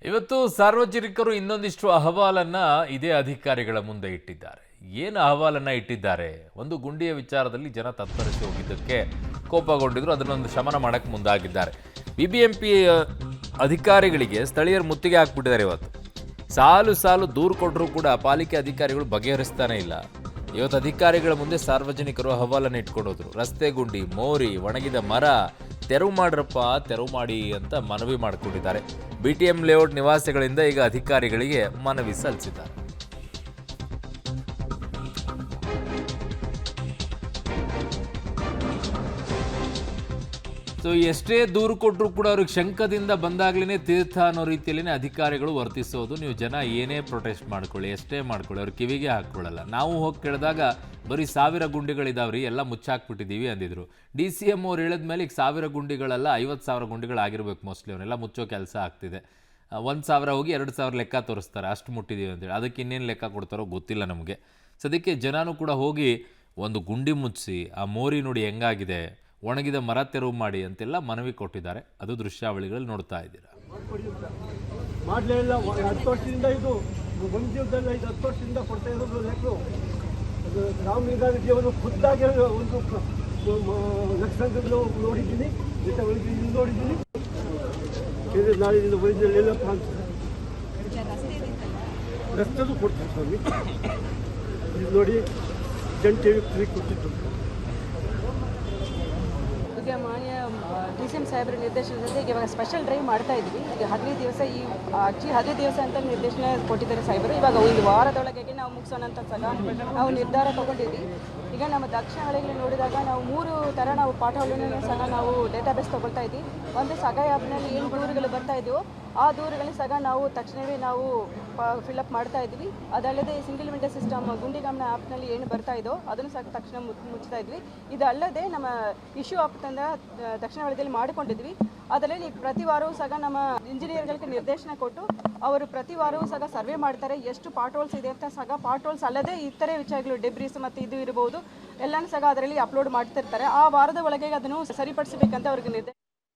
ಇವತ್ತು ಸಾರ್ವಜನಿಕರು ಇನ್ನೊಂದಿಷ್ಟು ಅಹವಾಲನ್ನ ಇದೇ ಅಧಿಕಾರಿಗಳ ಮುಂದೆ ಇಟ್ಟಿದ್ದಾರೆ. ಏನು ಅಹವಾಲನ್ನ ಇಟ್ಟಿದ್ದಾರೆ? ಒಂದು ಗುಂಡಿಯ ವಿಚಾರದಲ್ಲಿ ಜನ ತತ್ತರಿಸಿ ಹೋಗಿದ್ದಕ್ಕೆ ಕೋಪಗೊಂಡಿದ್ರು, ಅದನ್ನೊಂದು ಶಮನ ಮಾಡಕ್ಕೆ ಮುಂದಾಗಿದ್ದಾರೆ. ಬಿಬಿಎಂಪಿ ಅಧಿಕಾರಿಗಳಿಗೆ ಸ್ಥಳೀಯರು ಮುತ್ತಿಗೆ ಹಾಕ್ಬಿಟ್ಟಿದ್ದಾರೆ. ಇವತ್ತು ಸಾಲು ಸಾಲು ದೂರು ಕೊಟ್ಟರೂ ಕೂಡ ಪಾಲಿಕೆ ಅಧಿಕಾರಿಗಳು ಬಗೆಹರಿಸ್ತಾನೆ ಇಲ್ಲ. ಇವತ್ತು ಅಧಿಕಾರಿಗಳ ಮುಂದೆ ಸಾರ್ವಜನಿಕರು ಅಹವಾಲನ್ನು ಇಟ್ಕೊಂಡು ಹೋದ್ರು. ರಸ್ತೆ ಗುಂಡಿ, ಮೋರಿ, ಒಣಗಿದ ಮರ ತೆರವು ಮಾಡ್ರಪ್ಪ, ತೆರವು ಮಾಡಿ ಅಂತ ಮನವಿ ಮಾಡಿಕೊಂಡಿದ್ದಾರೆ. ಬಿಟಿಎಂ ಲೇಔಟ್ ನಿವಾಸಿಗಳಿಂದ ಈಗ ಅಧಿಕಾರಿಗಳಿಗೆ ಮನವಿ ಸಲ್ಲಿಸಿದ್ದಾರೆ. ಸೊ ಎಷ್ಟೇ ದೂರು ಕೊಟ್ಟರು ಕೂಡ ಅವ್ರಿಗೆ ಶಂಕದಿಂದ ಬಂದಾಗ್ಲೇ ತೀರ್ಥ ಅನ್ನೋ ರೀತಿಯಲ್ಲೇ ಅಧಿಕಾರಿಗಳು ವರ್ತಿಸೋದು. ನೀವು ಜನ ಏನೇ ಪ್ರೊಟೆಸ್ಟ್ ಮಾಡ್ಕೊಳ್ಳಿ, ಎಷ್ಟೇ ಮಾಡ್ಕೊಳ್ಳಿ, ಅವ್ರ ಕಿವಿಗೆ ಹಾಕ್ಕೊಳ್ಳಲ್ಲ. ನಾವು ಹೋಗಿ ಕೇಳಿದಾಗ ಬರೀ 1000 ಗುಂಡಿಗಳಿದಾವ್ರಿ, ಎಲ್ಲ ಮುಚ್ಚಾಕ್ಬಿಟ್ಟಿದ್ದೀವಿ ಅಂದಿದ್ರು. DCM ಅವ್ರು ಹೇಳಿದ ಮೇಲೆ ಈಗ 1000 ಗುಂಡಿಗಳಲ್ಲ, 50,000 ಗುಂಡಿಗಳಾಗಿರ್ಬೇಕು ಮೋಸ್ಟ್ಲಿ. ಅವನ್ನೆಲ್ಲ ಮುಚ್ಚೋ ಕೆಲಸ ಆಗ್ತಿದೆ. 1,000 ಹೋಗಿ 2,000 ಲೆಕ್ಕ ತೋರಿಸ್ತಾರೆ, ಅಷ್ಟು ಮುಟ್ಟಿದ್ದೀವಿ ಅಂತೇಳಿ. ಅದಕ್ಕೆ ಇನ್ನೇನು ಲೆಕ್ಕ ಕೊಡ್ತಾರೋ ಗೊತ್ತಿಲ್ಲ ನಮಗೆ. ಸದ್ಯಕ್ಕೆ ಜನನೂ ಕೂಡ ಹೋಗಿ ಒಂದು ಗುಂಡಿ ಮುಚ್ಚಿಸಿ, ಆ ಮೋರಿ ನೋಡಿ ಹೆಂಗಾಗಿದೆ, ಒಣಗಿದ ಮರ ತೆರವು ಮಾಡಿ ಅಂತೆಲ್ಲ ಮನವಿ ಕೊಟ್ಟಿದ್ದಾರೆ. ಅದು ದೃಶ್ಯಾವಳಿಗಳಲ್ಲಿ ನೋಡ್ತಾ ಇದ್ದೀರಾ. ಮಾಡಲಿಲ್ಲ 10 ವರ್ಷದಿಂದ ಇದು ಒಂದು ಜೀವನದಲ್ಲಿ 10 ವರ್ಷದಿಂದ ಕೊಡ್ತಾ ಇರೋದು ಲೆಕ್ಕ. ರಾಮ್ ಗಾಂಧಿಯವರು ಖುದ್ದಾಗಿ ಒಂದು ಲಕ್ಷಣಗಳು ನೋಡಿದ್ದೀನಿ, ಇಲ್ಲಿ ನೋಡಿದ್ದೀನಿ. ನಾಳೆ ವೈದ್ಯರೆಲ್ಲ ರಸ್ತೆದು ಕೊಡ್ತಾರೆ ಸ್ವಾಮಿ. ಇದು ನೋಡಿ ಜಂಟಿ ಕೊಟ್ಟಿದ್ದು. ಈಗ ಮಾನ್ಯ DCM ಸಾಹೇಬರ ನಿರ್ದೇಶನದಂತೆ ಈಗ ಇವಾಗ ಸ್ಪೆಷಲ್ ಡ್ರೈವ್ ಮಾಡ್ತಾ ಇದ್ವಿ. ಈಗ 15 ದಿವಸ ಆಕ್ಚುಲಿ 15 ದಿವಸ ಅಂತ ನಿರ್ದೇಶನ ಕೊಟ್ಟಿದ್ದಾರೆ ಸಾಹೇಬರು. ಇವಾಗ ಒಂದು ವಾರದೊಳಗೆ ನಾವು ಮುಗಿಸೋಣ ಅಂತ ಸಹ ನಾವು ನಿರ್ಧಾರ ತಗೊಂಡಿದ್ವಿ. ಈಗ ನಮ್ಮ ದಕ್ಷಿಣ ಹಳ್ಳಿಗಳು ನೋಡಿದಾಗ ನಾವು 3 ಥರ ನಾವು ಪಾಠಗಳನ್ನು ಸಹ ನಾವು ಡೇಟಾಬೇಸ್ ತೊಗೊಳ್ತಾ ಇದ್ವಿ. ಒಂದು ಸಗ ಆ್ಯಪ್ನಲ್ಲಿ ಏನು ದೂರುಗಳು ಬರ್ತಾ ಇದೆಯೋ ಆ ದೂರುಗಳನ್ನ ಸಹ ನಾವು ತಕ್ಷಣವೇ ನಾವು ಫಿಲ್ಅಪ್ ಮಾಡ್ತಾ ಇದ್ವಿ. ಅದಲ್ಲದೆ ಸಿಂಗಲ್ ವಿಂಡೋ ಸಿಸ್ಟಮ್ ಗುಂಡಿಗಮನ ಆ್ಯಪ್ನಲ್ಲಿ ಏನು ಬರ್ತಾ ಇದೋ ಅದನ್ನು ಸಹ ತಕ್ಷಣ ಮುಚ್ತಾ ಇದ್ವಿ. ಇದಲ್ಲದೆ ನಮ್ಮ ಇಶ್ಯೂ ಆಪ್ ತಂದ ದಕ್ಷಿಣ ವಲಯದಲ್ಲಿ ಮಾಡಿಕೊಂಡಿದ್ವಿ. ಅದರಲ್ಲಿ ಪ್ರತಿ ವಾರವೂ ಸಹ ನಮ್ಮ ಇಂಜಿನಿಯರ್ಗಳಿಗೆ ನಿರ್ದೇಶನ ಕೊಟ್ಟು ಅವರು ಪ್ರತಿ ವಾರವೂ ಸಹ ಸರ್ವೆ ಮಾಡ್ತಾರೆ, ಎಷ್ಟು ಪಾರ್ಟ್ ಇದೆ ಅಂತ ಸಹ. ಪಾರ್ಟ್ ಅಲ್ಲದೆ ಇತರೆ ವಿಷಯಗಳು ಡೆಬ್ರೀಸ್ ಮತ್ತು ಇದು ಇರಬಹುದು ಎಲ್ಲನೂ ಸಹ ಅದರಲ್ಲಿ ಅಪ್ಲೋಡ್ ಮಾಡ್ತಿರ್ತಾರೆ. ಆ ವಾರದ ಒಳಗೆ ಅದನ್ನು ಸರಿಪಡಿಸಬೇಕಂತ ಅವ್ರಿಗೆ ನಿರ್ದೇಶನ